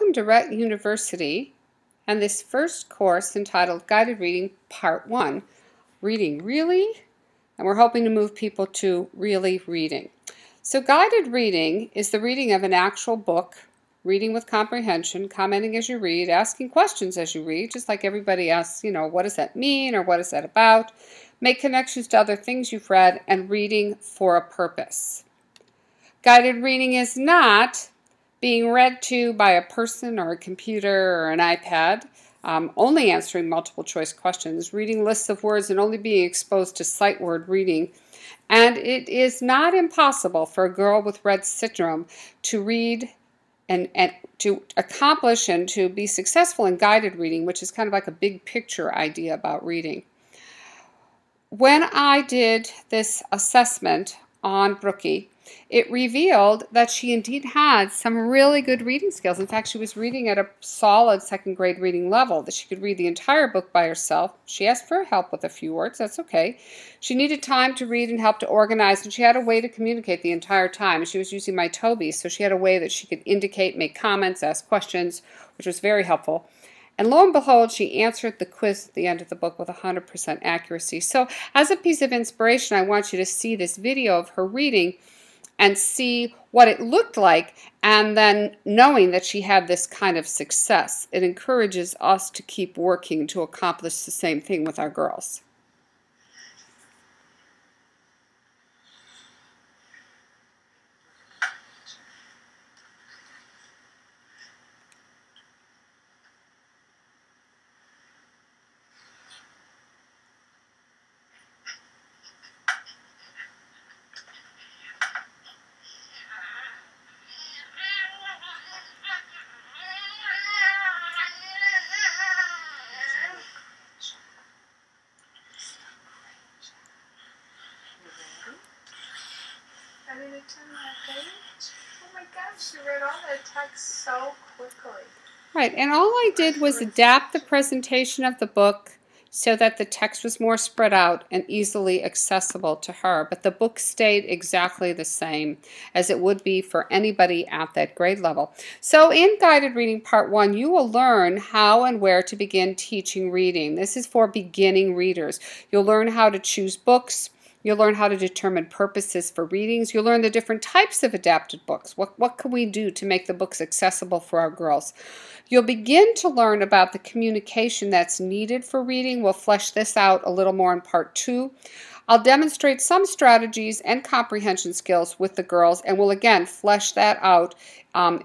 Welcome to Rett University and this first course entitled Guided Reading Part 1, Reading Really? And we're hoping to move people to really reading. So guided reading is the reading of an actual book, reading with comprehension, commenting as you read, asking questions as you read, just like everybody asks, what does that mean or what is that about? Make connections to other things you've read and reading for a purpose. Guided reading is not being read to by a person or a computer or an iPad, only answering multiple choice questions, reading lists of words and only being exposed to sight word reading. And it is not impossible for a girl with Rett syndrome to read and to accomplish and to be successful in guided reading, which is kind of like a big picture idea about reading. When I did this assessment on Brookie, it revealed that she indeed had some really good reading skills. In fact, she was reading at a solid second grade reading level, that she could read the entire book by herself. She asked for help with a few words. That's okay. She needed time to read and help to organize, and she had a way to communicate the entire time. She was using my Toby, so she had a way that she could indicate, make comments, ask questions, which was very helpful. And lo and behold, she answered the quiz at the end of the book with 100% accuracy. So as a piece of inspiration, I want you to see this video of her reading and see what it looked like, and then knowing that she had this kind of success. It encourages us to keep working to accomplish the same thing with our girls. Ready to turn that page? Oh my gosh, you read all that text so quickly. Right, and all I did was adapt the presentation of the book so that the text was more spread out and easily accessible to her, but the book stayed exactly the same as it would be for anybody at that grade level. So in Guided Reading Part 1, you will learn how and where to begin teaching reading. This is for beginning readers. You'll learn how to choose books. You'll learn how to determine purposes for readings. You'll learn the different types of adapted books. What can we do to make the books accessible for our girls? You'll begin to learn about the communication that's needed for reading. We'll flesh this out a little more in Part 2. I'll demonstrate some strategies and comprehension skills with the girls, and we'll again flesh that out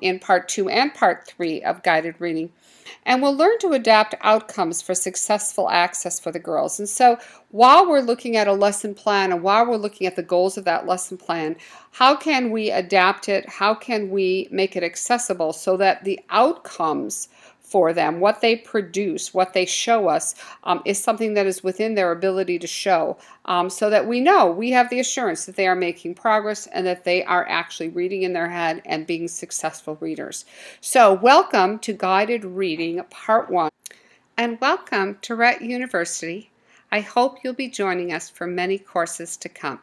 in Part 2 and Part 3 of Guided Reading. And we'll learn to adapt outcomes for successful access for the girls. And so while we're looking at a lesson plan and while we're looking at the goals of that lesson plan, how can we adapt it? How can we make it accessible so that the outcomes for them, what they produce, what they show us, is something that is within their ability to show, so that we know, we have the assurance that they are making progress and that they are actually reading in their head and being successful readers. So welcome to Guided Reading Part 1, and welcome to Rett University. I hope you'll be joining us for many courses to come.